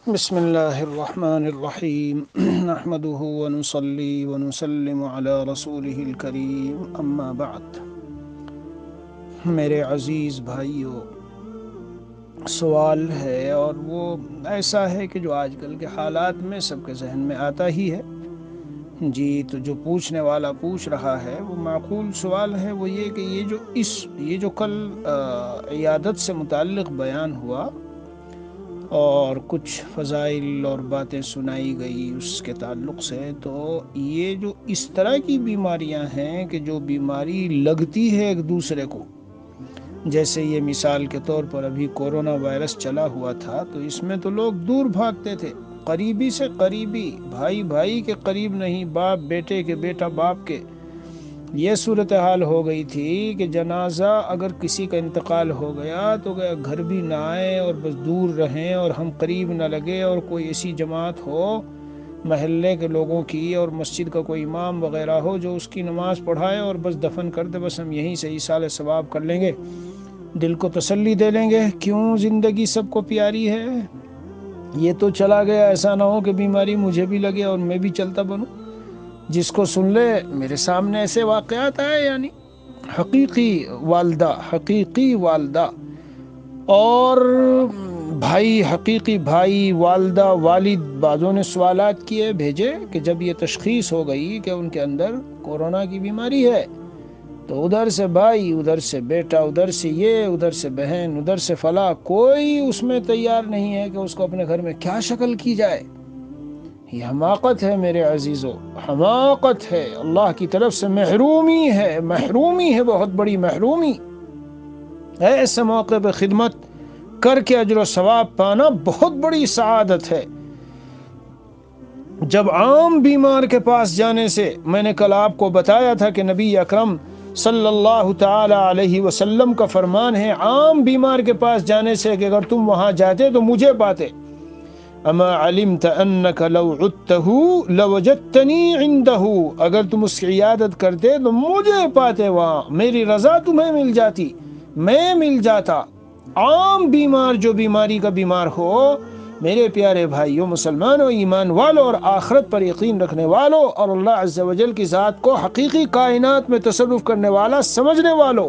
بسم اللہ الرحمن الرحیم نحمده ونصلی ونسلم علی رسولہ الکریم اما بعد۔ میرے عزیز بھائیو، سوال ہے اور وہ ایسا ہے کہ جو آج کل کے حالات میں سب کے ذہن میں آتا ہی ہے۔ جی تو جو پوچھنے والا پوچھ رہا ہے وہ معقول سوال ہے، وہ یہ کہ یہ جو کل عیادت سے متعلق بیان ہوا اور کچھ فضائل اور باتیں سنائی گئی اس کے تعلق سے، تو یہ جو اس طرح کی بیماریاں ہیں کہ جو بیماری لگتی ہے ایک دوسرے کو، جیسے یہ مثال کے طور پر ابھی کورونا وائرس چلا ہوا تھا، تو اس میں تو لوگ دور بھاگتے تھے، قریبی سے قریبی، بھائی بھائی کے قریب نہیں، باپ بیٹے کے، بیٹا باپ کے۔ یہ صورتحال ہو گئی تھی کہ جنازہ اگر کسی کا انتقال ہو گیا تو گھر بھی نہ آئے اور بس دور رہیں اور ہم قریب نہ لگے، اور کوئی ایسی جماعت ہو محلے کے لوگوں کی اور مسجد کا کوئی امام وغیرہ ہو جو اس کی نماز پڑھائے اور بس دفن کر دے، بس ہم یہیں سے ایصال ثواب کر لیں گے، دل کو تسلی دے لیں گے۔ کیوں؟ زندگی سب کو پیاری ہے، یہ تو چلا گیا، ایسا نہ ہو کہ بیماری مجھے بھی لگے اور میں بھی چلتا بنوں۔ جس کو سن لے، میرے سامنے ایسے واقعات آئے، یعنی حقیقی والدہ اور بھائی، حقیقی بھائی، والدہ، والد، بعضوں نے سوالات کیے بھیجے کہ جب یہ تشخیص ہو گئی کہ ان کے اندر کورونا کی بیماری ہے، تو ادھر سے بھائی، ادھر سے بیٹا، ادھر سے یہ، ادھر سے بہن، ادھر سے فلاں، کوئی اس میں تیار نہیں ہے کہ اس کو اپنے گھر میں کیا شکل کی جائے۔ یہ حماقت ہے میرے عزیزو، حماقت ہے، اللہ کی طرف سے محرومی ہے، بہت بڑی محرومی۔ ایسے موقع پہ خدمت کر کے اجر و ثواب پانا بہت بڑی سعادت ہے۔ جب عام بیمار کے پاس جانے سے، میں نے کل آپ کو بتایا تھا کہ نبی اکرم صلی اللہ تعالی علیہ وسلم کا فرمان ہے عام بیمار کے پاس جانے سے کہ اگر تم وہاں جاتے تو مجھے پاتے۔ اما علمت انک لو عدتہ لوجدتنی عندہ، اگر تم اس کی عیادت کرتے تو مجھے پاتے وہاں، میری رضا تمہیں مل جاتی، میں مل جاتا۔ عام بیمار، جو بیماری کا بیمار ہو، میرے پیارے بھائیوں مسلمانوں، ایمان والوں اور آخرت پر یقین رکھنے والوں اور اللہ عز و جل کی ذات کو حقیقی کائنات میں تصرف کرنے والا سمجھنے والوں،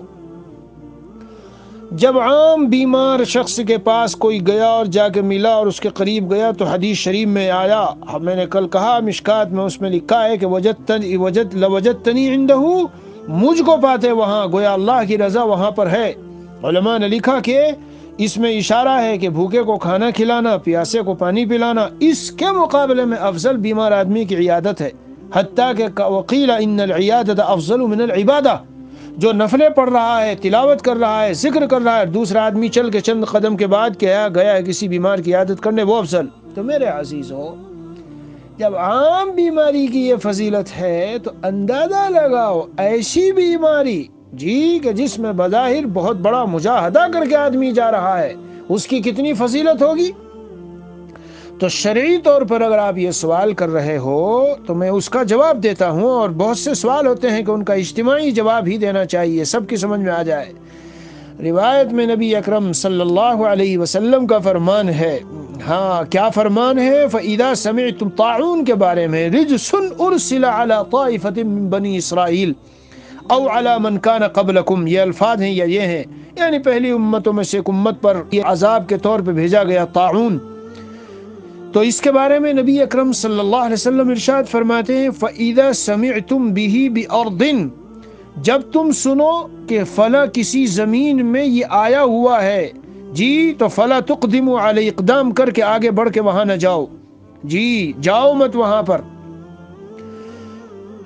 جب عام بیمار شخص کے پاس کوئی گیا اور جا کے ملا اور اس کے قریب گیا تو حدیث شریف میں آیا، میں نے کل کہا مشکات میں، اس میں لکھا ہے کہ لوجدتنی عندہ، مجھ کو پاتے وہاں، گویا اللہ کی رضا وہاں پر ہے۔ علماء نے لکھا کہ اس میں اشارہ ہے کہ بھوکے کو کھانا کھلانا، پیاسے کو پانی پلانا، اس کے مقابلے میں افضل بیمار آدمی کی عیادت ہے، حتیٰ کہ وقیل ان العیادۃ افضل من العبادہ، جو نفلیں پڑھ رہا ہے، تلاوت کر رہا ہے، ذکر کر رہا ہے، دوسرا آدمی چل کے چند قدم کے بعد گیا ہے کسی بیمار کی عیادت کرنے، وہ افضل۔ تو میرے عزیزو، جب عام بیماری کی یہ فضیلت ہے تو اندازہ لگاؤ ایسی بیماری جی کہ جس میں بظاہر بہت بڑا مجاہدہ کر کے آدمی جا رہا ہے، اس کی کتنی فضیلت ہوگی۔ تو شرعی طور پر اگر آپ یہ سوال کر رہے ہو تو میں اس کا جواب دیتا ہوں، اور بہت سے سوال ہوتے ہیں کہ ان کا اجتماعی جواب ہی دینا چاہیے، سب کی سمجھ میں آ جائے۔ روایت میں نبی اکرم صلی اللہ علیہ وسلم کا فرمان ہے، ہاں کیا فرمان ہے؟ فَإِذَا سَمِعْتُمْ طاعون کے بارے میں، رِجْسٌ أُرْسِلَ عَلَى طَائِفَةٍ مِّن بَنِي إِسرائیل او علی من کان قبلکم، یہ الفاظ ہیں یا یہ ہیں، یعنی پہلی امتوں میں سے ایک امت پر یہ عذاب کے طور پہ بھیجا گیا طاعون۔ تو اس کے بارے میں نبی اکرم صلی اللہ علیہ وسلم ارشاد فرماتے ہیں فَإِذَا سَمِعْتُمْ بِهِ بِأَرْضٍ، جب تم سنو کہ فلاں کسی زمین میں یہ آیا ہوا ہے جی، تو فَلَا تُقْدِمُوا عَلَيْهِ، اقدام کر کے آگے بڑھ کے وہاں نہ جاؤ جی، جاؤ مت وہاں پر،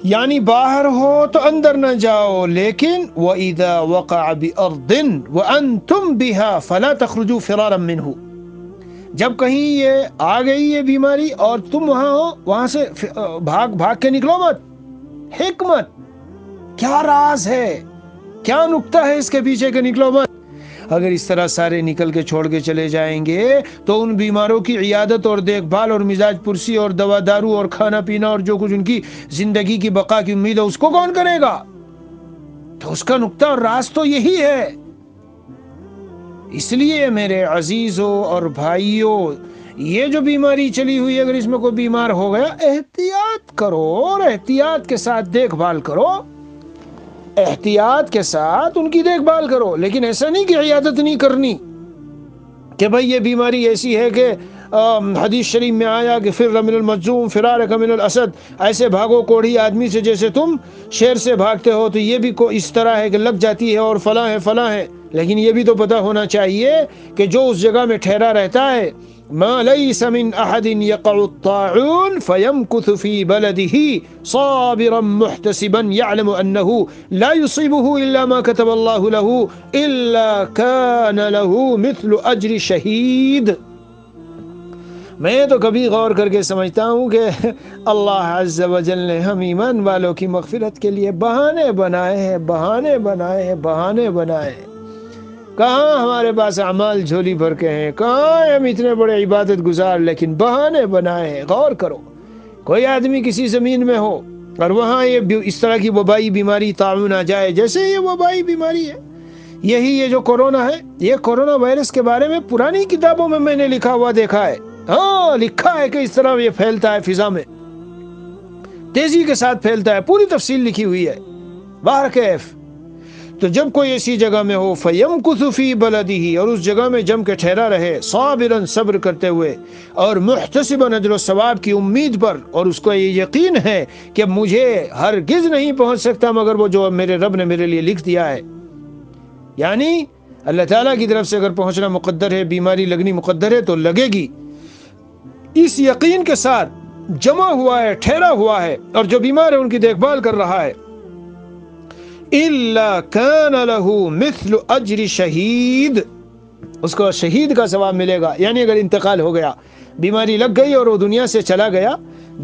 یعنی باہر ہو تو اندر نہ جاؤ، لیکن وَإِذَا وَقَعَ بِأَرْضٍ وَأَنْتُمْ بِهَا فَلَا تَخْرُجُوا فِرَارًا مِّنْهُ، جب کہیں یہ آ گئی یہ بیماری اور تم وہاں ہو، وہاں سے بھاگ کے نکلو مت۔ حکمت کیا راز ہے، کیا نکتہ ہے اس کے پیچھے کہ نکلو مت؟ اگر اس طرح سارے نکل کے چھوڑ کے چلے جائیں گے تو ان بیماروں کی عیادت اور دیکھ بھال اور مزاج پرسی اور دوا دارو اور کھانا پینا اور جو کچھ ان کی زندگی کی بقا کی امید ہے، اس کو کون کرے گا؟ تو اس کا نکتہ اور راز تو یہی ہے۔ اس لیے میرے عزیزوں اور بھائیوں، یہ جو بیماری چلی ہوئی ہے اگر اس میں کوئی بیمار ہو گیا احتیاط کرو اور احتیاط کے ساتھ دیکھ بھال کرو، احتیاط کے ساتھ ان کی دیکھ بھال کرو، لیکن ایسا نہیں کہ عیادت نہیں کرنی کہ بھئی یہ بیماری ایسی ہے کہ حدیث شریف میں آیا کہ فر من المجذوم فرارک من الاسد، ایسے بھاگو کوڑھی آدمی سے جیسے تم شیر سے بھاگتے ہو، تو یہ بھی اس طرح ہے کہ لگ جاتی ہے اور فلاں ہے فلاں ہے، لیکن یہ بھی تو پتہ ہونا چاہیے کہ جو اس جگہ میں ٹھہرا رہتا ہے ما ليس من احد يقع الطاعون فيمكث في بلده صابرا محتسبا يعلم انه لا يصيبه الا ما كتب الله له الا كان له مثل اجر شهيد۔ میں تو کبھی غور کر کے سمجھتا ہوں کہ اللہ عز و جل نے ہم ایمان والوں کی مغفرت کے لیے بہانے بنائے ہیں، بہانے بنائے ہیں، بہانے بنائے ہیں۔ کہاں ہمارے پاس اعمال جھولی بھر کے ہیں، کہاں ہم اتنے بڑے عبادت گزار، لیکن بہانے بنائے ہیں۔ غور کرو، کوئی آدمی کسی زمین میں ہو اور وہاں یہ اس طرح کی وبائی بیماری طاعون آ جائے، جیسے یہ وبائی بیماری ہے، یہی یہ جو کورونا ہے، یہ کورونا وائرس کے بارے میں پرانی کتابوں میں نے لکھا ہوا دیکھا ہے، ہاں لکھا ہے کہ اس طرح یہ پھیلتا ہے، فضا میں تیزی کے ساتھ پھیلتا ہے، پوری تفصیل لکھی ہوئی ہے۔ باہر کیف تو جب کوئی ایسی جگہ میں ہو فَيَمْكُثُ فِي بَلَدِهِ، اور اس جگہ میں جم کے ٹھہرا رہے، صابراً صبر کرتے ہوئے، اور محتسباً اجر و ثواب کی امید پر، اور اس کو یہ یقین ہے کہ مجھے ہرگز نہیں پہنچ سکتا مگر وہ جو میرے رب نے میرے لیے لکھ دیا ہے، یعنی اللہ تعالیٰ کی طرف سے اگر پہنچنا مقدر ہے، بیماری لگنی مقدر ہے تو لگے گی، اس یقین کے ساتھ جمع ہوا ہے، ٹھہرا ہوا ہے، اور جو بیمار ہے ان کی دیکھ بھال کر رہا ہے، إِلَّا كَانَ لَهُ مِثْلُ أَجْرِ شَهِيدٍ، اس کو شہید کا ثواب ملے گا، یعنی اگر انتقال ہو گیا، بیماری لگ گئی اور وہ دنیا سے چلا گیا،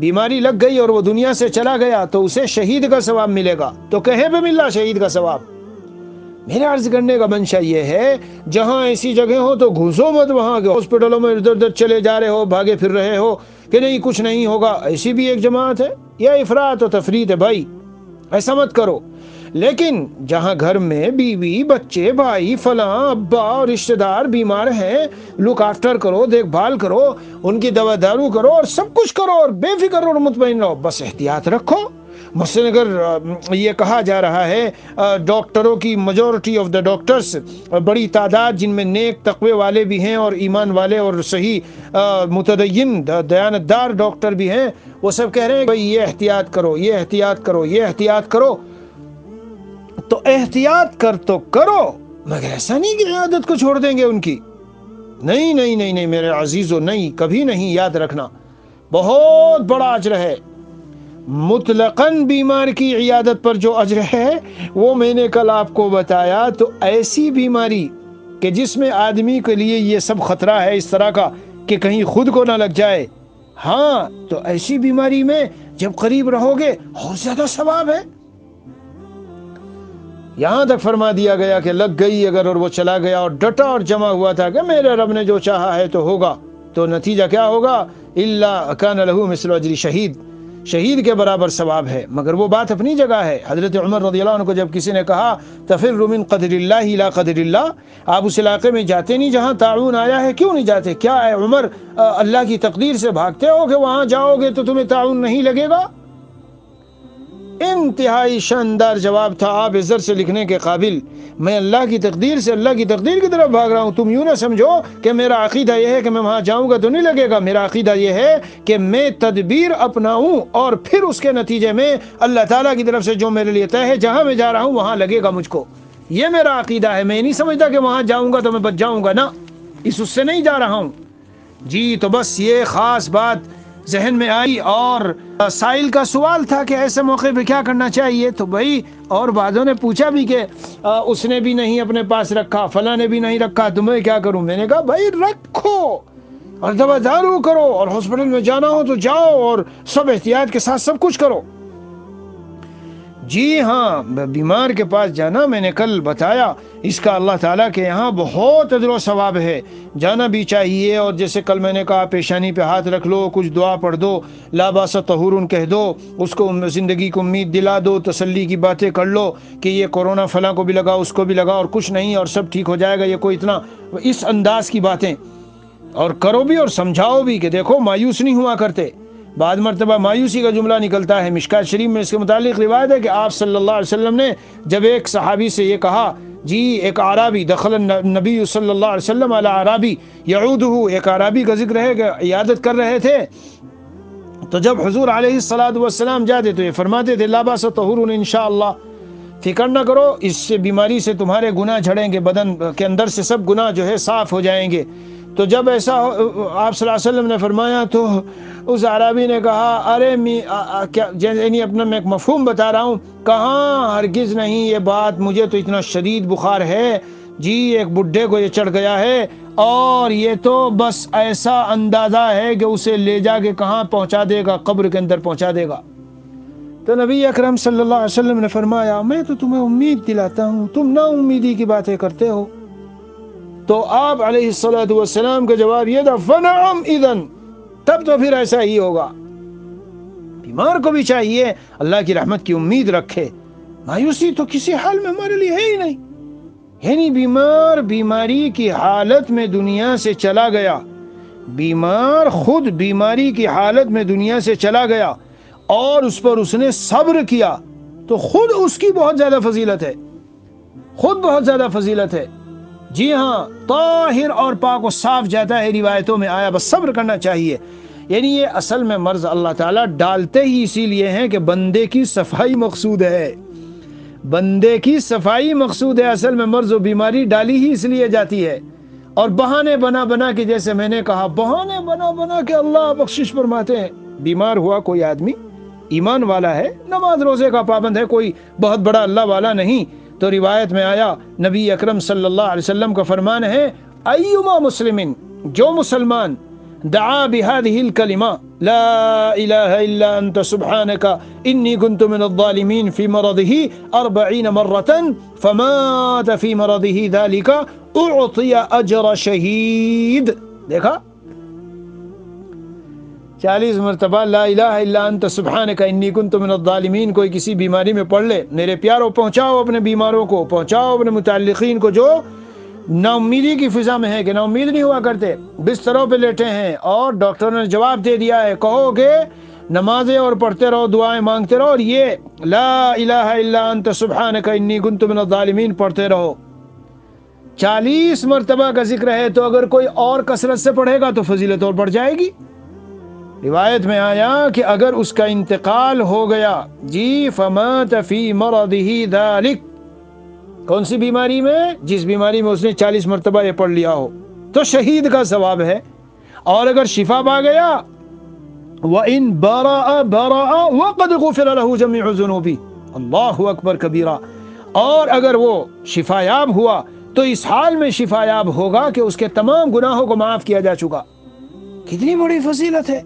بیماری لگ گئی اور وہ دنیا سے چلا گیا تو اسے شہید کا ثواب ملے گا۔ تو کہیں پہ مل رہا شہید کا ثواب؟ میرے عرض کرنے کا منشا یہ ہے جہاں ایسی جگہ ہو تو گھسو مت، وہاں کے ہاسپٹلوں میں ادھر ادھر چلے جا رہے ہو، بھاگے پھر رہے ہو کہ نہیں کچھ نہیں ہوگا، ایسی بھی ایک جماعت ہے، یہ افراط و تفریط ہے بھائی، ایسا مت کرو۔ لیکن جہاں گھر میں بیوی بچے بھائی فلاں ابا اور رشتہ دار بیمار ہیں، لک آفٹر کرو، دیکھ بھال کرو، ان کی دوا دارو کرو اور سب کچھ کرو اور بے فکر اور مطمئن رہو، بس احتیاط رکھو۔ مثلا اگر یہ کہا جا رہا ہے ڈاکٹروں کی میجورٹی آف دا ڈاکٹرز، بڑی تعداد جن میں نیک تقوی والے بھی ہیں اور ایمان والے اور صحیح متدین دیانتدار ڈاکٹر بھی ہیں، وہ سب کہہ رہے ہیں بھئی یہ احتیاط کرو، یہ احتیاط کرو، یہ احتیاط کرو، تو احتیاط کر تو کرو، مگر ایسا نہیں کہ عیادت کو چھوڑ دیں گے ان کی، نہیں نہیں نہیں نہیں میرے عزیزو، نہیں، کبھی نہیں، یاد رکھنا بہت بڑا اجر ہے، مطلقاً بیمار کی عیادت پر جو اجر ہے وہ میں نے کل آپ کو بتایا، تو ایسی بیماری کہ جس میں آدمی کے لیے یہ سب خطرہ ہے اس طرح کا کہ کہیں خود کو نہ لگ جائے، ہاں تو ایسی بیماری میں جب قریب رہو گے اور زیادہ ثواب ہے۔ یہاں تک فرما دیا گیا کہ لگ گئی اگر اور وہ چلا گیا اور ڈٹا اور جمع ہوا تھا کہ میرے رب نے جو چاہا ہے تو ہوگا، تو نتیجہ کیا ہوگا؟ إِلَّا كَانَ لَهُ مِثْلُ أَجْرِ شَهِيدٍ، شہید کے برابر ثواب ہے۔ مگر وہ بات اپنی جگہ ہے، حضرت عمر رضی اللہ عنہ کو جب کسی نے کہا تفر من قدر اللہ الى قدر اللہ، آپ اس علاقے میں جاتے نہیں جہاں طاعون آیا ہے، کیوں نہیں جاتے؟ کیا ہے عمر اللہ کی تقدیر سے بھاگتے ہو کہ وہاں جاؤ گے تو تمہیں طاعون نہیں لگے گا؟ انتہائی شاندار جواب تھا، آپ زر سے لکھنے کے قابل، میں اللہ کی تقدیر سے اللہ کی تقدیر کی طرف بھاگ رہا ہوں، تم یوں نہ سمجھو کہ میرا عقیدہ یہ ہے کہ میں وہاں جاؤں گا تو نہیں لگے گا، میرا عقیدہ یہ ہے کہ میں تدبیر اپناؤں اور پھر اس کے نتیجے میں اللہ تعالیٰ کی طرف سے جو میرے لیے طے ہے جہاں میں جا رہا ہوں وہاں لگے گا مجھ کو، یہ میرا عقیدہ ہے۔ میں نہیں سمجھتا کہ وہاں جاؤں گا تو میں بچ جاؤں گا، نہ، اس سے نہیں جا رہا ہوں جی۔ تو بس یہ خاص بات ذہن میں آئی، اور سائل کا سوال تھا کہ ایسے موقع پہ کیا کرنا چاہیے، تو بھائی اور بعضوں نے پوچھا بھی کہ اس نے بھی نہیں اپنے پاس رکھا، فلاں نے بھی نہیں رکھا، تو میں کیا کروں؟ میں نے کہا بھائی رکھو اور دوا دارو کرو، اور ہاسپٹل میں جانا ہو تو جاؤ اور سب احتیاط کے ساتھ سب کچھ کرو۔ جی ہاں، بیمار کے پاس جانا میں نے کل بتایا، اس کا اللہ تعالیٰ کے یہاں بہت اجر و ثواب ہے، جانا بھی چاہیے، اور جیسے کل میں نے کہا پیشانی پہ ہاتھ رکھ لو، کچھ دعا پڑھ دو، لا باس طہور کہہ دو، اس کو زندگی کو امید دلا دو، تسلی کی باتیں کر لو کہ یہ کورونا فلاں کو بھی لگا، اس کو بھی لگا اور کچھ نہیں اور سب ٹھیک ہو جائے گا، یہ کوئی اتنا اس انداز کی باتیں اور کرو بھی اور سمجھاؤ بھی کہ دیکھو مایوس نہیں ہوا کرتے. بعض مرتبہ مایوسی کا جملہ نکلتا ہے. مشکات شریف میں اس کے متعلق روایت ہے کہ آپ صلی اللہ علیہ وسلم نے جب ایک صحابی سے یہ کہا، جی ایک اعرابی دخل النبی صلی اللہ علیہ وسلم علی اعرابی یعودہ، ایک اعرابی کا ذکر ہے کہ عیادت کر رہے تھے، تو جب حضور علیہ الصلوۃ والسلام جاتے تو یہ فرماتے تھے لا باس طہور انشاءاللہ، فکر نہ کرو اس سے بیماری سے تمہارے گناہ جھڑیں گے، بدن کے اندر سے سب گناہ جو ہے صاف ہو جائیں گے. تو جب ایسا آپ صلی اللہ علیہ وسلم نے فرمایا تو اس عربی نے کہا ارے یعنی اپنا میں ایک مفہوم بتا رہا ہوں، کہاں ہرگز نہیں یہ بات، مجھے تو اتنا شدید بخار ہے جی، ایک بڈھے کو یہ چڑھ گیا ہے اور یہ تو بس ایسا اندازہ ہے کہ اسے لے جا کے کہاں پہنچا دے گا، قبر کے اندر پہنچا دے گا. تو نبی اکرم صلی اللہ علیہ وسلم نے فرمایا میں تو تمہیں امید دلاتا ہوں، تم نا امیدی کی باتیں کرتے ہو. تو آپ علیہ الصلوۃ والسلام کا جواب یہ تھا فنعم اذن، تب تو پھر ایسا ہی ہوگا. بیمار کو بھی چاہیے اللہ کی رحمت کی امید رکھے، مایوسی تو کسی حال میں ہمارے لیے ہے ہی نہیں. یعنی بیمار بیماری کی حالت میں دنیا سے چلا گیا، بیمار خود بیماری کی حالت میں دنیا سے چلا گیا اور اس پر اس نے صبر کیا، تو خود اس کی بہت زیادہ فضیلت ہے، خود بہت زیادہ فضیلت ہے. جی ہاں، طاہر اور پاک و صاف جاتا ہے، روایتوں میں آیا، بس صبر کرنا چاہیے. یعنی یہ اصل میں مرض اللہ تعالیٰ ڈالتے ہی اسی لیے ہیں کہ بندے کی صفائی مقصود ہے، بندے کی صفائی مقصود ہے. اصل میں مرض و بیماری ڈالی ہی اس لیے جاتی ہے، اور بہانے بنا بنا کے، جیسے میں نے کہا، بہانے بنا بنا کے اللہ بخشش فرماتے ہیں. بیمار ہوا کوئی آدمی ایمان والا ہے، نماز روزے کا پابند ہے، کوئی بہت بڑا اللہ والا نہیں، تو روایت میں آیا نبی اکرم صلی اللہ علیہ وسلم کا فرمان ہے ایما مسلمن، جو مسلمان دعا بهذه الكلمة لا إله إلا أنت سبحانك إني كنت من الظالمين في مرضه 40 مرة فمات في مرضه ذلك أعطي أجر شهيد. دیکھا 40 مرتبہ لا الہ الا انت سبحانک انی کنت من الظالمین کوئی کسی بیماری میں پڑھ لے، میرے پیاروں پہنچاؤ اپنے بیماروں کو، پہنچاؤ اپنے متعلقین کو جو نا امیدی کی فضا میں ہے، کہ نا امید نہیں ہوا کرتے، بستروں پہ لیٹے ہیں اور ڈاکٹر نے جواب دے دیا ہے، کہو کہ نمازیں اور پڑھتے رہو، دعائیں مانگتے رہو، اور یہ لا الہ الا انت سبحانک انی کنت من الظالمین پڑھتے رہو. 40 مرتبہ کا ذکر ہے، تو اگر کوئی اور کثرت سے پڑھے گا تو فضیلت اور بڑھ جائے گی. روایت میں آیا کہ اگر اس کا انتقال ہو گیا، جی فمات فی مرضه ذلک، کون سی بیماری میں؟ جس بیماری میں اس نے 40 مرتبہ یہ پڑھ لیا ہو، تو شہید کا ثواب ہے. اور اگر شفا پا گیا وَإِن بَرَأَ بَرَأَ وَقَدْ غُفِرَ لَهُ جَمِيعُ ذُنُوبِهِ، اللہ اکبر کبیرہ. اور اگر وہ شفا یاب ہوا تو اس حال میں شفا یاب ہوگا کہ اس کے تمام گناہوں کو معاف کیا جا چکا. کتنی بڑی فضیلت ہے،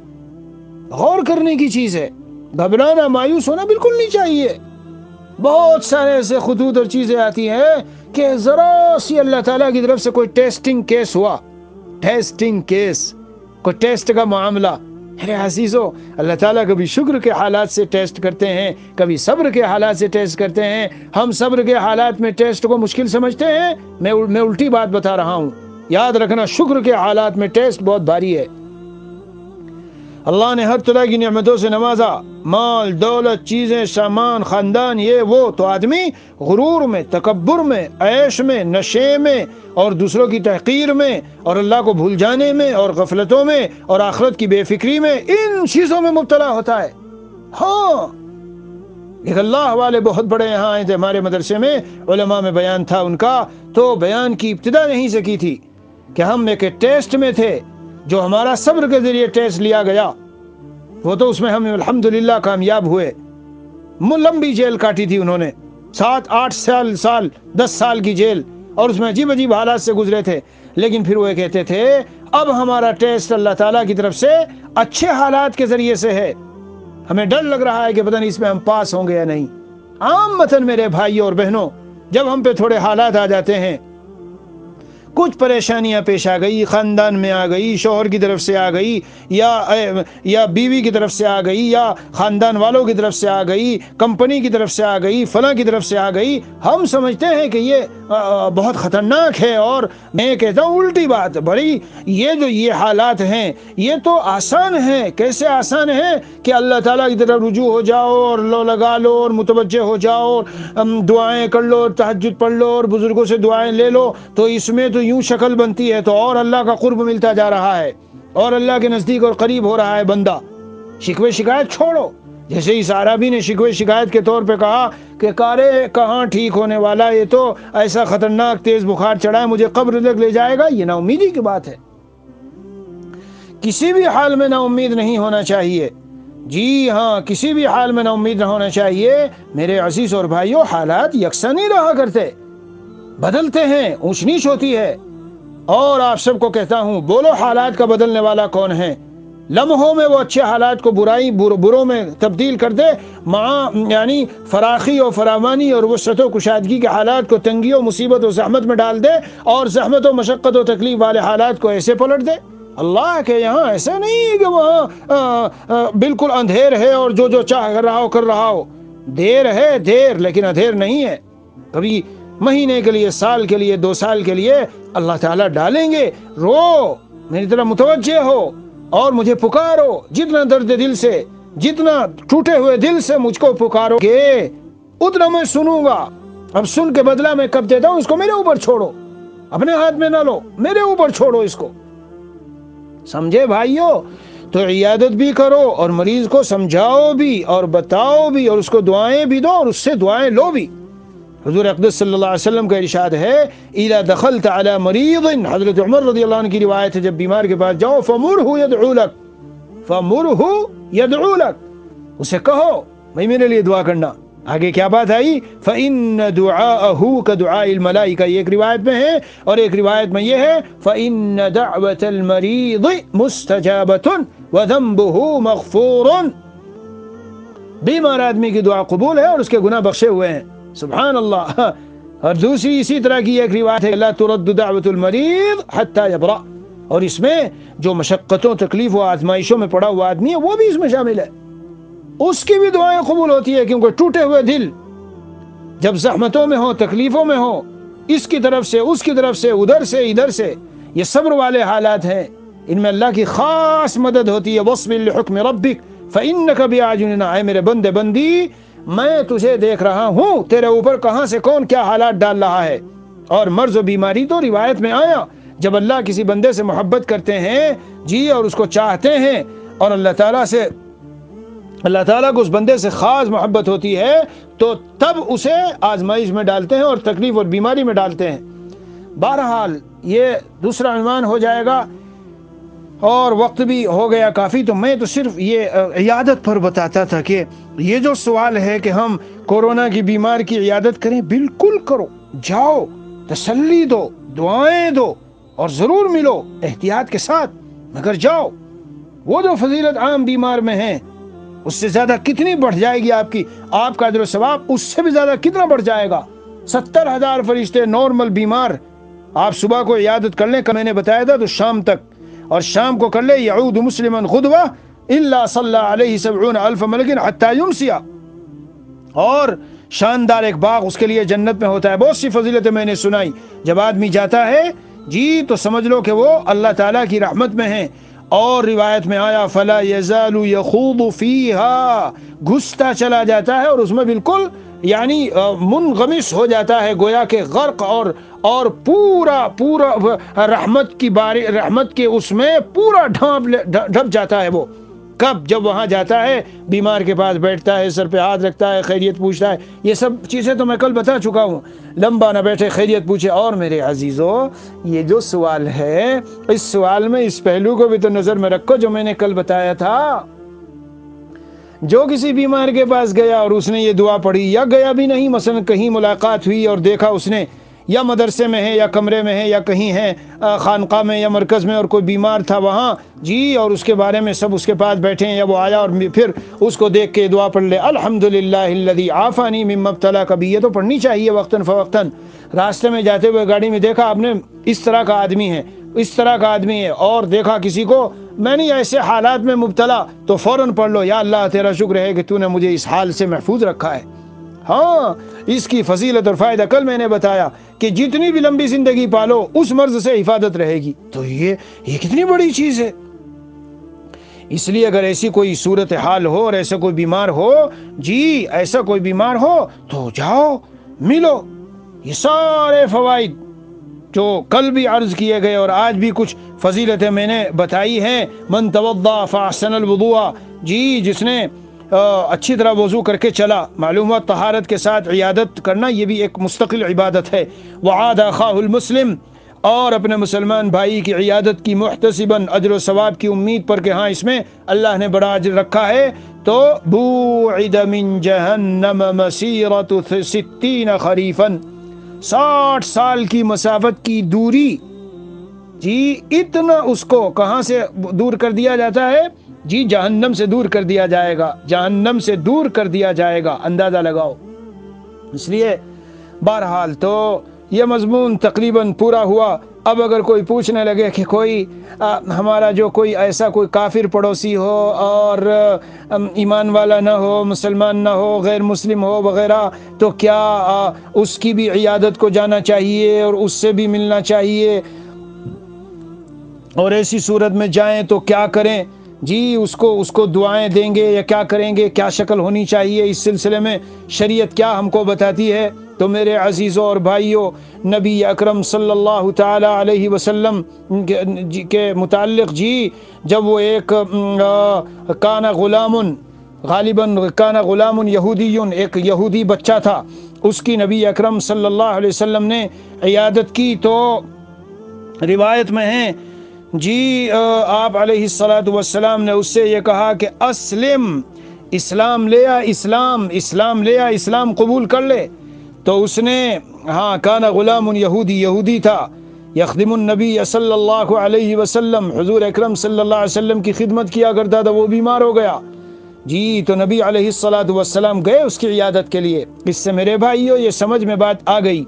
غور کرنے کی چیز ہے. گھبرانا مایوس ہونا بالکل نہیں چاہیے. بہت سارے ایسے خطوط اور چیزیں آتی ہیں کہ ذرا سی اللہ تعالیٰ کی طرف سے کوئی ٹیسٹنگ کیس ہوا، ٹیسٹنگ کیس، کوئی ٹیسٹ کا معاملہ. ارے عزیزو، اللہ تعالیٰ کبھی شکر کے حالات سے ٹیسٹ کرتے ہیں، کبھی صبر کے حالات سے ٹیسٹ کرتے ہیں. ہم صبر کے حالات میں ٹیسٹ کو مشکل سمجھتے ہیں. میں الٹی بات بتا رہا ہوں. یاد رکھنا شکر کے حالات میں ٹیسٹ بہت بھاری ہے. اللہ نے ہر طرح کی نعمتوں سے نوازا، مال، دولت، چیزیں، سامان، خاندان، یہ وہ، تو آدمی غرور میں، تکبر میں، عیش میں، نشے میں، اور دوسروں کی تحقیر میں، اور اللہ کو بھول جانے میں، اور غفلتوں میں، اور آخرت کی بے فکری میں، ان چیزوں میں مبتلا ہوتا ہے. ہاں، ایک اللہ والے بہت بڑے یہاں آئے تھے ہمارے مدرسے میں، علماء میں بیان تھا ان کا، تو بیان کی ابتدا نہیں سے کی تھی کہ ہم ایک ٹیسٹ میں تھے جو ہمارا صبر کے ذریعے ٹیسٹ لیا گیا، وہ تو اس میں ہم الحمدللہ کامیاب ہوئے. لمبی جیل کاٹی تھی انہوں نے، 7-8 سال 10 سال کی جیل، اور اس میں عجیب عجیب حالات سے گزرے تھے. لیکن پھر وہ کہتے تھے اب ہمارا ٹیسٹ اللہ تعالیٰ کی طرف سے اچھے حالات کے ذریعے سے ہے، ہمیں ڈر لگ رہا ہے کہ پتہ نہیں اس میں ہم پاس ہوں گے یا نہیں. عام مثلاً میرے بھائیوں اور بہنوں، جب ہم پہ تھوڑے حالات آ جاتے ہیں، کچھ پریشانیاں پیش آ گئی، خاندان میں آ گئی، شوہر کی طرف سے آ گئی، یا بیوی کی طرف سے آ گئی، یا خاندان والوں کی طرف سے آ گئی، کمپنی کی طرف سے آ گئی، فلاں کی طرف سے آ گئی، ہم سمجھتے ہیں کہ یہ بہت خطرناک ہے، اور میں کہتا ہوں الٹی بات بڑی، یہ حالات ہیں یہ تو آسان ہیں۔ کیسے آسان ہیں کہ اللہ تعالیٰ کی طرف رجوع ہو جاؤ اور لو لگا لو اور متوجہ ہو جاؤ اور دعائیں کر لو اور تہجد پڑھ لو اور بزرگوں سے دعائیں لے لو، تو اس میں تو یوں شکل بنتی ہے، تو اور اللہ کا قرب ملتا جا رہا ہے اور اللہ کے نزدیک اور قریب ہو رہا ہے بندہ۔ شکوے شکایت چھوڑو، جیسے اس عربی نے شکوے شکایت کے طور پہ کہا کہ کارے کہاں ٹھیک ہونے والا، یہ تو ایسا خطرناک تیز بخار چڑھا ہے، مجھے قبر تک لے جائے گا، یہ نا امیدی کی بات ہے۔ کسی بھی حال میں نا امید نہیں ہونا چاہیے، جی ہاں، کسی بھی حال میں نا امید نہ ہونا چاہیے۔ میرے عزیز اور بھائیوں، حالات یکساں نہیں رہا کرتے، بدلتے ہیں، اونچ نیچ ہوتی ہے، اور آپ سب کو کہتا ہوں بولو حالات کا بدلنے والا کون ہے؟ لمحوں میں وہ اچھے حالات کو بروں میں تبدیل کر دے، یعنی فراخی اور فراوانی اور وسعت و کشادگی کے حالات کو تنگی و مصیبت و زحمت میں ڈال دے، اور زحمت و مشقت و تکلیف والے حالات کو ایسے پلٹ دے۔ اللہ کے یہاں ایسا نہیں ہے کہ وہاں بالکل اندھیر ہے اور جو چاہ کر رہا ہو، دیر ہے دیر، لیکن اندھیر نہیں ہے۔ کبھی مہینے کے لیے، سال کے لیے، 2 سال کے لیے اللہ تعالیٰ ڈالیں گے۔ رو، میری طرح متوجہ ہو اور مجھے پکارو، جتنا درد دل سے، جتنا ٹوٹے ہوئے دل سے مجھ کو پکارو گے اتنا میں سنوں گا۔ اب سن کے بدلہ میں کب دیتا ہوں، اس کو میرے اوپر چھوڑو، اپنے ہاتھ میں نہ لو، میرے اوپر چھوڑو اس کو، سمجھے بھائیو؟ تو عیادت بھی کرو اور مریض کو سمجھاؤ بھی اور بتاؤ بھی اور اس کو دعائیں بھی دو اور اس سے دعائیں لو بھی۔ حضور اقدس صلی اللہ علیہ وسلم کا ارشاد ہے، اذا دخلت علی مریض، حضرت عمر رضی اللہ عنہ کی روایت ہے، جب بیمار کے پاس جاؤ، فمرہ یدعو لک، فمرہ یدعو لک، اسے کہو بھائی میرے لیے دعا کرنا۔ آگے کیا بات آئی؟ فإن دعاءه كدعاء الملائکہ، یہ ایک روایت میں ہے، اور ایک روایت میں یہ ہے فإن دعوة المریض مستجابة وذنبه مغفور، بیمار آدمی کی دعا قبول ہے اور اس کے گناہ بخشے ہوئے ہیں، سبحان اللہ۔ اور دوسری اسی طرح کی ایک روایت ہے، لا ترد دعوة المریض حتى يبرأ، اور اس میں جو مشقتوں، تکلیف و آزمائشوں میں پڑا ہوا آدمی ہے وہ بھی اس میں شامل ہے، اس کی بھی دعائیں قبول ہوتی ہے، کیونکہ ٹوٹے ہوئے دل جب زحمتوں میں ہو، تکلیفوں میں ہو، اس کی طرف سے، اس کی طرف سے، ادھر سے، ادھر سے، یہ صبر والے حالات ہیں، ان میں اللہ کی خاص مدد ہوتی ہے۔ وَاصْبِرْ لِحُكْمِ رَبِّكَ فَإِنَّكَ بِأَعْيُنِنَا، اے میرے بندے بندی، میں تجھے دیکھ رہا ہوں، تیرے اوپر کہاں سے کون کیا حالات ڈال رہا ہے۔ اور مرض و بیماری تو روایت میں آیا، جب اللہ کسی بندے سے محبت کرتے ہیں جی اور اس کو چاہتے ہیں، اور اللہ تعالیٰ کو اس بندے سے خاص محبت ہوتی ہے، تو تب اسے آزمائش میں ڈالتے ہیں اور تکلیف اور بیماری میں ڈالتے ہیں۔ بہرحال یہ دوسرا عنوان ہو جائے گا اور وقت بھی ہو گیا کافی، تو میں تو صرف یہ عیادت پر بتاتا تھا کہ یہ جو سوال ہے کہ ہم کورونا کی بیمار کی عیادت کریں، بالکل کرو، جاؤ، تسلی دو، دعائیں دو اور ضرور ملو احتیاط کے ساتھ، مگر جاؤ۔ وہ جو فضیلت عام بیمار میں ہیں اس سے زیادہ کتنی بڑھ جائے گی آپ کا اجر و ثواب، اس سے بھی زیادہ کتنا بڑھ جائے گا۔ 70,000 فرشتے نارمل بیمار، آپ صبح کو عیادت کر لیں، میں نے بتایا تھا، تو شام تک، اور شام کو کر لیں، یعود مسلما غدوہ الا صلی علیہ 70,000 ملک حتی یمسی، اور شاندار ایک باغ اس کے لیے جنت میں ہوتا ہے۔ بہت سی فضیلتیں میں نے سنائی، جب آدمی جاتا ہے جی تو سمجھ لو کہ وہ اللہ تعالیٰ کی رحمت میں ہیں۔ اور روایت میں آیا فلا یزال یخوض فیہا، گھستا چلا جاتا ہے اور اس میں بالکل یعنی منغمس ہو جاتا ہے، گویا کہ غرق، اور پورا رحمت کے اس میں پورا ڈھپ جاتا ہے۔ وہ کب؟ جب وہاں جاتا ہے، بیمار کے پاس بیٹھتا ہے، سر پہ ہاتھ رکھتا ہے، خیریت پوچھتا ہے۔ یہ سب چیزیں تو میں کل بتا چکا ہوں، لمبا نہ بیٹھے، خیریت پوچھے۔ اور میرے عزیزو، یہ جو سوال ہے، اس سوال میں اس پہلو کو بھی تو نظر میں رکھو جو میں نے کل بتایا تھا۔ جو کسی بیمار کے پاس گیا اور اس نے یہ دعا پڑھی، یا گیا بھی نہیں، مثلا کہیں ملاقات ہوئی اور دیکھا اس نے، یا مدرسے میں ہے یا کمرے میں ہے یا کہیں ہے خانقاہ میں یا مرکز میں، اور کوئی بیمار تھا وہاں جی، اور اس کے بارے میں سب اس کے پاس بیٹھے ہیں، یا وہ آیا اور پھر اس کو دیکھ کے دعا پڑھ لے، الحمدللہ الذی عافانی مما ابتلاک بہ، یہ تو پڑھنی چاہیے وقتاً فوقتاً۔ راستے میں جاتے ہوئے گاڑی میں دیکھا آپ نے اس طرح کا آدمی ہے، اس طرح کا آدمی ہے، اور دیکھا کسی کو میں نہیں ایسے حالات میں مبتلا، تو فوراً پڑھ لو، یا اللہ تیرا شکر ہے کہ تو نے مجھے اس حال سے محفوظ رکھا ہے۔ ہاں اس کی فضیلت اور فائدہ کل میں نے بتایا کہ جتنی بھی لمبی زندگی پالو اس مرض سے حفاظت رہے گی. تو یہ کتنی بڑی چیز ہے. اس لیے اگر ایسی کوئی صورتحال ہو اور ایسا کوئی بیمار ہو، جی ایسا کوئی بیمار ہو تو جاؤ ملو. یہ سارے فوائد جو کل بھی عرض کیے گئے اور آج بھی کچھ فضیلتیں میں نے بتائی ہیں. من توضا فاحسن الوضوء، جی جس نے اچھی طرح وضو کر کے چلا، معلوم ہوا طہارت کے ساتھ عیادت کرنا یہ بھی ایک مستقل عبادت ہے. وعاد اخاہ المسلم، اور اپنے مسلمان بھائی کی عیادت کی، محتسباً اجر و ثواب کی امید پر کہ ہاں اس میں اللہ نے بڑا اجر رکھا ہے، تو بوعد من جہنم مسیرۃ 60 خریفا، 60 سال کی مسافت کی دوری. جی اتنا اس کو کہاں سے دور کر دیا جاتا ہے؟ جی جہنم سے دور کر دیا جائے گا، جہنم سے دور کر دیا جائے گا. اندازہ لگاؤ. اس لیے بہرحال تو یہ مضمون تقریباً پورا ہوا. اب اگر کوئی پوچھنے لگے کہ کوئی ہمارا جو کوئی ایسا کوئی کافر پڑوسی ہو اور ایمان والا نہ ہو، مسلمان نہ ہو، غیر مسلم ہو وغیرہ، تو کیا اس کی بھی عیادت کو جانا چاہیے اور اس سے بھی ملنا چاہیے؟ اور ایسی صورت میں جائیں تو کیا کریں؟ جی اس کو دعائیں دیں گے یا کیا کریں گے؟ کیا شکل ہونی چاہیے؟ اس سلسلے میں شریعت کیا ہم کو بتاتی ہے؟ تو میرے عزیزوں اور بھائیوں، نبی اکرم صلی اللہ تعالی علیہ وسلم کے متعلق جی جب وہ ایک کان غلام، غالباً کان غلام یہودی، ایک یہودی بچہ تھا، اس کی نبی اکرم صلی اللہ علیہ وسلم نے عیادت کی. تو روایت میں ہے جی آپ علیہ الصلاۃ والسلام نے اس سے یہ کہا کہ اسلم، اسلام لے آ، اسلام لے آ، اسلام قبول کر لے. تو اس نے ہاں کان غلام یہودی تھا، یخدم النبی صلی اللہ علیہ وسلم، حضور اکرم صلی اللہ علیہ وسلم کی خدمت کیا کرتا تھا. وہ بیمار ہو گیا جی، تو نبی علیہ الصلاۃ والسلام گئے اس کی عیادت کے لیے. اس سے میرے بھائیوں یہ سمجھ میں بات آ گئی،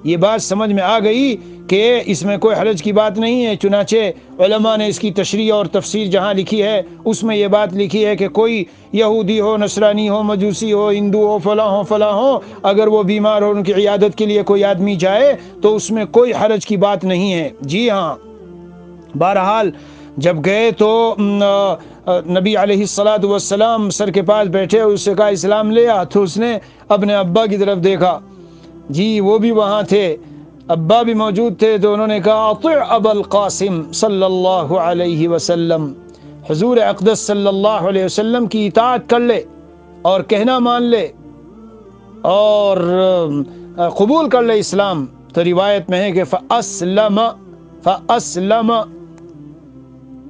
یہ بات سمجھ میں آ گئی کہ اس میں کوئی حرج کی بات نہیں ہے. چنانچہ علماء نے اس کی تشریح اور تفسیر جہاں لکھی ہے اس میں یہ بات لکھی ہے کہ کوئی یہودی ہو، نصرانی ہو، مجوسی ہو، ہندو ہو، فلاں ہو، اگر وہ بیمار ہو ان کی عیادت کے لیے کوئی آدمی جائے تو اس میں کوئی حرج کی بات نہیں ہے. جی ہاں، بہرحال جب گئے تو نبی علیہ الصلاۃ والسلام سر کے پاس بیٹھے، اس سے کہا اسلام لے آ. تو اس نے اپنے ابا کی طرف دیکھا، جی وہ بھی وہاں تھے، ابا بھی موجود تھے. تو انہوں نے کہا اطع ابا القاسم صلی اللہ علیہ وسلم، حضور اقدس صلی اللہ علیہ وسلم کی اطاعت کر لے اور کہنا مان لے اور قبول کر لے اسلام. تو روایت میں ہے کہ فاسلم،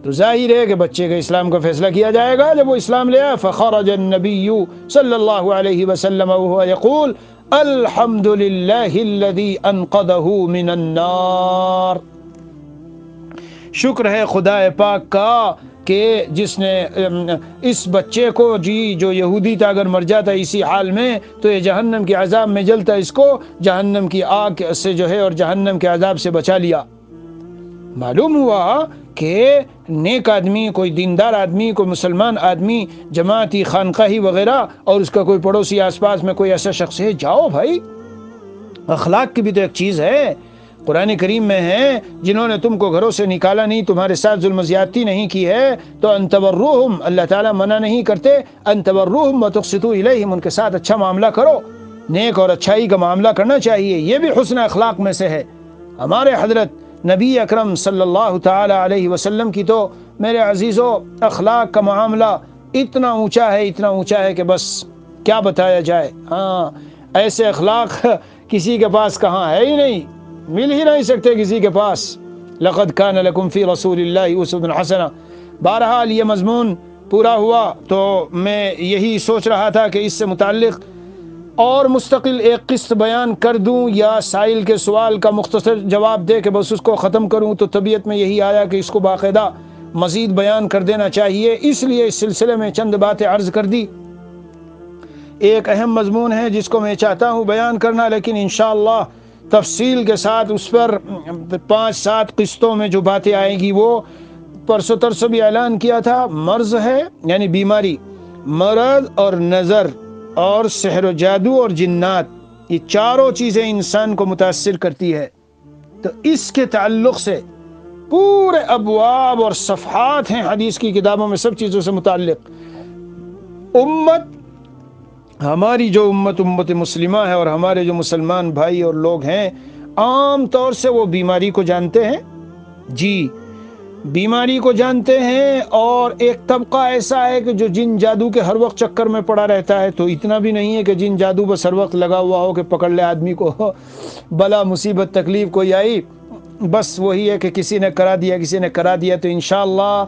تو ظاہر ہے کہ بچے کے اسلام کا فیصلہ کیا جائے گا جب وہ اسلام لے آئے. فخرج النبی صلی اللہ علیہ وسلم وهو يقول الحمد للہ الذی انقذہ من النار. شکر ہے خدا پاک کا کہ جس نے اس بچے کو جی جو یہودی تھا اگر مر جاتا اسی حال میں تو یہ جہنم کے عذاب میں جلتا، اس کو جہنم کی آگ سے جو ہے اور جہنم کے عذاب سے بچا لیا. معلوم ہوا کہ نیک آدمی، کوئی دیندار آدمی، کوئی مسلمان آدمی، جماعتی، خانقاہی وغیرہ، اور اس کا کوئی پڑوسی آس پاس میں کوئی ایسا شخص ہے، جاؤ بھائی. اخلاق کی بھی تو ایک چیز ہے. قرآن کریم میں ہے جنہوں نے تم کو گھروں سے نکالا نہیں، تمہارے ساتھ ظلم زیادتی نہیں کی ہے، تو ان تبروہم، اللہ تعالیٰ منع نہیں کرتے، ان تبروہم وتقسطوا الیہم، ان کے ساتھ اچھا معاملہ کرو، نیک اور اچھائی کا معاملہ کرنا چاہیے. یہ بھی حسن اخلاق میں سے ہے. ہمارے حضرت نبی اکرم صلی اللہ تعالی علیہ وسلم کی تو میرے عزیزوں اخلاق کا معاملہ اتنا اونچا ہے کہ بس کیا بتایا جائے. ہاں ایسے اخلاق کسی کے پاس کہاں ہے ہی نہیں، مل ہی نہیں سکتے کسی کے پاس. لقد کان لکم فی رسول اللہ اسوۃ حسنہ. بہرحال یہ مضمون پورا ہوا تو میں یہی سوچ رہا تھا کہ اس سے متعلق اور مستقل ایک قسط بیان کر دوں یا سائل کے سوال کا مختصر جواب دے کے بس اس کو ختم کروں. تو طبیعت میں یہی آیا کہ اس کو باقاعدہ مزید بیان کر دینا چاہیے، اس لیے اس سلسلے میں چند باتیں عرض کر دی. ایک اہم مضمون ہے جس کو میں چاہتا ہوں بیان کرنا، لیکن انشاءاللہ تفصیل کے ساتھ اس پر 5-7 قسطوں میں جو باتیں آئیں گی. وہ پرسوں ترسوں بھی اعلان کیا تھا، مرض ہے یعنی بیماری، مرض اور نظر، اور سحر و جادو اور جنات، یہ چاروں چیزیں انسان کو متاثر کرتی ہے۔ تو اس کے تعلق سے پورے ابواب اور صفحات ہیں حدیث کی کتابوں میں سب چیزوں سے متعلق۔ ہماری جو امت مسلمہ ہے اور ہمارے جو مسلمان بھائی اور لوگ ہیں، عام طور سے وہ بیماری کو جانتے ہیں، جی بیماری کو جانتے ہیں، اور ایک طبقہ ایسا ہے کہ جو جن جادو کے ہر وقت چکر میں پڑا رہتا ہے۔ تو اتنا بھی نہیں ہے کہ جن جادو بس ہر وقت لگا ہوا ہو کہ پکڑ لے آدمی کو، بلا مصیبت تکلیف کوئی آئی بس وہی ہے کہ کسی نے کرا دیا۔ تو انشاءاللہ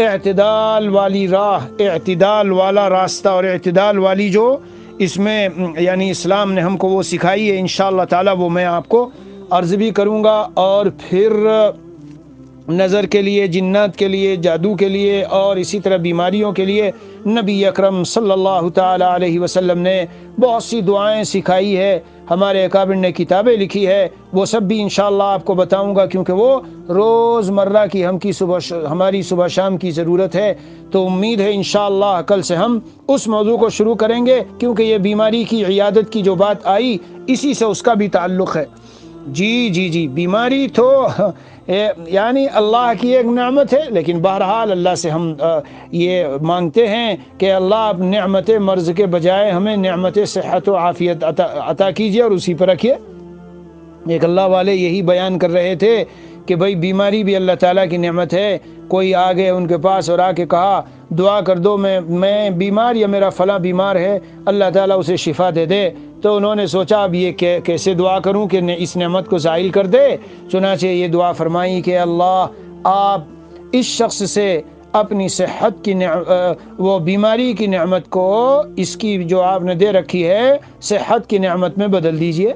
اعتدال والی راہ، اعتدال والا راستہ اور اعتدال والی جو اس میں یعنی اسلام نے ہم کو وہ سکھائی ہے، انشاءاللہ تعالی وہ میں آپ کو عرض بھی کروں گا۔ اور پھر نظر کے لیے، جنات کے لیے، جادو کے لیے اور اسی طرح بیماریوں کے لیے نبی اکرم صلی اللہ تعالی علیہ وسلم نے بہت سی دعائیں سکھائی ہے، ہمارے اکابر نے کتابیں لکھی ہے، وہ سب بھی انشاءاللہ آپ کو بتاؤں گا، کیونکہ وہ روز مرہ کی ہماری صبح شام کی ضرورت ہے۔ تو امید ہے انشاءاللہ کل سے ہم اس موضوع کو شروع کریں گے، کیونکہ یہ بیماری کی عیادت کی جو بات آئی اسی سے اس کا بھی تعلق ہے۔ جی بیماری تو یعنی اللہ کی ایک نعمت ہے، لیکن بہرحال اللہ سے ہم یہ مانگتے ہیں کہ اللہ اب نعمت مرض کے بجائے ہمیں نعمت صحت و عافیت عطا کیجیے اور اسی پر رکھیے۔ ایک اللہ والے یہی بیان کر رہے تھے کہ بھئی بیماری بھی اللہ تعالیٰ کی نعمت ہے۔ کوئی آ گئے ان کے پاس اور آ کے کہا دعا کر دو، میں بیمار یا میرا فلاں بیمار ہے، اللہ تعالیٰ اسے شفا دے دے۔ تو انہوں نے سوچا اب یہ کیسے دعا کروں کہ اس نعمت کو زائل کر دے، چنانچہ یہ دعا فرمائی کہ اللہ آپ اس شخص سے اپنی صحت کی وہ بیماری کی نعمت کو اس کی جو آپ نے دے رکھی ہے صحت کی نعمت میں بدل دیجئے۔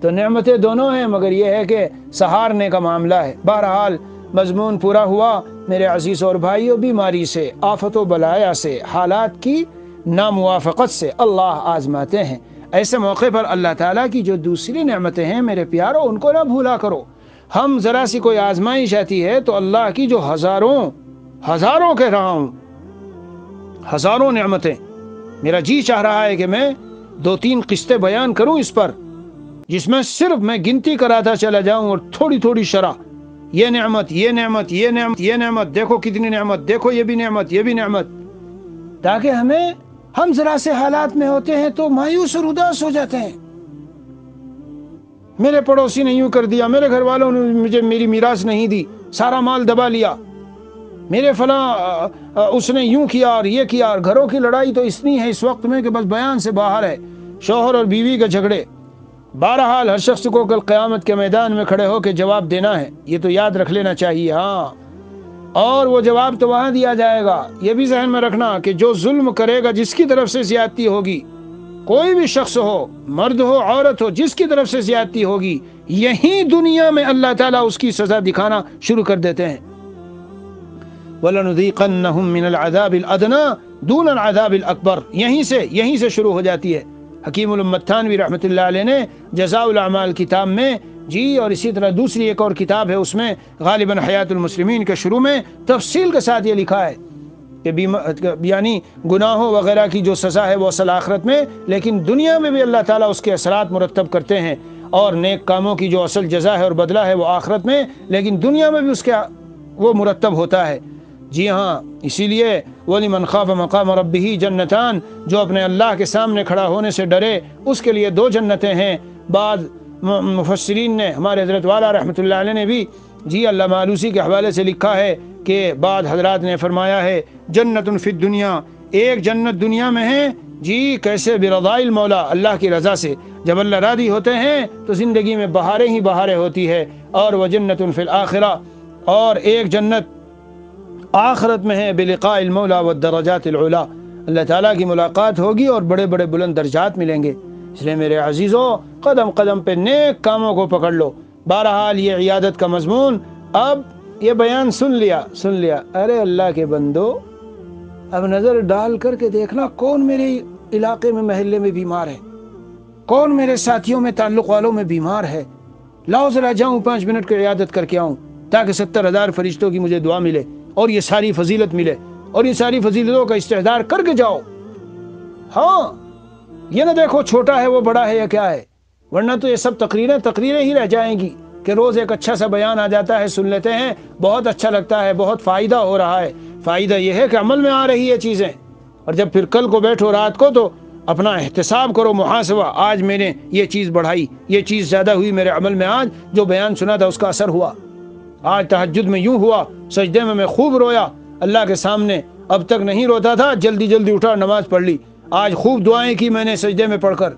تو نعمتیں دونوں ہیں، مگر یہ ہے کہ سہارنے کا معاملہ ہے۔ بہرحال مضمون پورا ہوا میرے عزیز اور بھائیو، بیماری سے، آفت و بلایا سے، حالات کی ناموافقت سے اللہ آزماتے ہیں۔ ایسے موقع پر اللہ تعالیٰ کی جو دوسری نعمتیں ہیں میرے پیارو، ان کو نہ بھولا کرو۔ ہم ذرا سی کوئی آزمائش آتی ہے تو اللہ کی جو ہزاروں کہہ رہا ہوں، ہزاروں نعمتیں، میرا جی چاہ رہا ہے کہ میں 2-3 قسطیں بیان کروں اس پر، جس میں صرف میں گنتی کراتا چلا جاؤں اور تھوڑی شرح، یہ نعمت، یہ نعمت، یہ نعمت، یہ نعمت، دیکھو کتنی نعمت، دیکھو یہ بھی نعمت، یہ بھی نعمت، تاکہ ہم ذرا سے حالات میں ہوتے ہیں تو مایوس اور اداس ہو جاتے ہیں۔ میرے پڑوسی نے یوں کر دیا، میرے گھر والوں نے مجھے میری میراث نہیں دی، سارا مال دبا لیا، میرے فلاں اس نے یوں کیا اور یہ کیا، اور گھروں کی لڑائی تو اتنی ہے اس وقت میں کہ بس بیان سے باہر ہے، شوہر اور بیوی کے جھگڑے۔ بہرحال ہر شخص کو کل قیامت کے میدان میں کھڑے ہو کے جواب دینا ہے، یہ تو یاد رکھ لینا چاہیے۔ ہاں، اور وہ جواب تو وہاں دیا جائے گا، یہ بھی ذہن میں رکھنا کہ جو ظلم کرے گا، جس کی طرف سے زیادتی ہوگی، کوئی بھی شخص ہو، مرد ہو عورت ہو، جس کی طرف سے زیادتی ہوگی، یہیں دنیا میں اللہ تعالیٰ اس کی سزا دکھانا شروع کر دیتے ہیں۔ وَلَنُذِيقَنَّهُم مِّنَ الْعَذَابِ الْأَدْنَىٰ دُونَ الْعَذَابِ الْأَكْبَرِ، یہیں سے شروع ہو جاتی ہے۔ حکیم الامت تھانوی رحمۃ اللہ علیہ نے جزاء الاعمال کتاب میں اور اسی طرح دوسری ایک اور کتاب ہے، اس میں غالباً حیات المسلمین کے شروع میں تفصیل کے ساتھ یہ لکھا ہے کہ یعنی گناہوں وغیرہ کی جو سزا ہے وہ اصل آخرت میں، لیکن دنیا میں بھی اللہ تعالیٰ اس کے اثرات مرتب کرتے ہیں، اور نیک کاموں کی جو اصل جزا ہے اور بدلہ ہے وہ آخرت میں، لیکن دنیا میں بھی اس کے وہ مرتب ہوتا ہے۔ جی ہاں، اسی لیے وَلِمَنْ خَافَ مَقَامَ رَبِّهِ جَنَّتَانِ، جو اپنے اللہ کے سامنے کھڑا ہونے سے ڈرے اس کے لیے 2 جنتیں ہیں۔ بعض مفسرین نے، ہمارے حضرت والا رحمۃ اللہ علیہ نے بھی علامہ آلوسی کے حوالے سے لکھا ہے کہ بعض حضرات نے فرمایا ہے جنت فی الدنیا، ایک جنت دنیا میں ہے، کیسے برضاء المولا، اللہ کی رضا سے، جب اللہ راضی ہوتے ہیں تو زندگی میں بہاریں ہی بہاریں ہوتی ہے۔ اور وجنت فی الآخرہ، اور ایک جنت آخرت میں ہے بلقاء المولا والدرجات العلا، اللہ تعالیٰ کی ملاقات ہوگی اور بڑے بڑے بلند درجات ملیں گے۔ اس لیے میرے عزیزو، قدم قدم پہ نیک کاموں کو پکڑ لو۔ بہرحال یہ عیادت کا مضمون، اب یہ بیان سن لیا، ارے اللہ کے بندو، اب نظر ڈال کر کے دیکھنا کون میرے علاقے میں، محلے میں بیمار ہے، کون میرے ساتھیوں میں، تعلق والوں میں بیمار ہے، لاؤ ذرا جاؤں 5 منٹ کی عیادت کر کے آؤں، تاکہ 70,000 فرشتوں کی مجھے دعا ملے اور یہ ساری فضیلت ملے، اور یہ ساری فضیلتوں کا استحضار کر کے جاؤ۔ ہاں، یہ نہ دیکھو چھوٹا ہے وہ بڑا ہے یا کیا ہے، ورنہ تو یہ سب تقریریں ہی رہ جائیں گی کہ روز ایک اچھا سا بیان آ جاتا ہے، سن لیتے ہیں، بہت اچھا لگتا ہے، بہت فائدہ ہو رہا ہے۔ فائدہ یہ ہے کہ عمل میں آ رہی ہے چیزیں، اور جب پھر کل کو بیٹھو رات کو تو اپنا احتساب کرو، محاسبہ، آج میں نے یہ چیز بڑھائی، یہ چیز زیادہ ہوئی میرے عمل میں، آج جو بیان سنا تھا اس کا اثر ہوا، آج تہجد میں یوں ہوا، سجدے میں خوب رویا اللہ کے سامنے، اب تک نہیں روتا تھا، جلدی جلدی اٹھا نماز پڑھ لی، آج خوب دعائیں کی میں نے سجدے میں پڑھ کر۔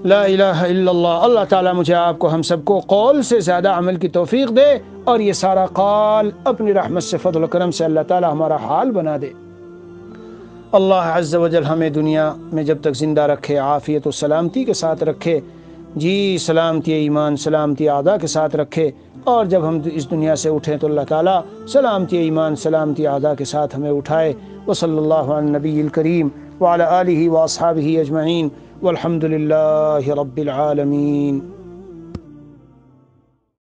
لا الہ الا اللہ۔ اللہ تعالیٰ مجھے آپ کو ہم سب کو قول سے زیادہ عمل کی توفیق دے، اور یہ سارا قول اپنی رحمت سے، فضل و کرم سے اللہ تعالیٰ ہمارا حال بنا دے۔ اللہ عز و جل ہمیں دنیا میں جب تک زندہ رکھے، عافیت و سلامتی کے ساتھ رکھے، جی سلامتی ایمان، سلامتی اعضاء کے ساتھ رکھے، اور جب ہم اس دنیا سے اٹھیں تو اللہ تعالیٰ سلامتی ایمان، سلامتی اعضاء کے ساتھ ہمیں اٹھائے۔ وصلی اللہ علی النبی الکریم وعلی آلہ واصحابہ اجمعین، والحمد للہ رب العالمین۔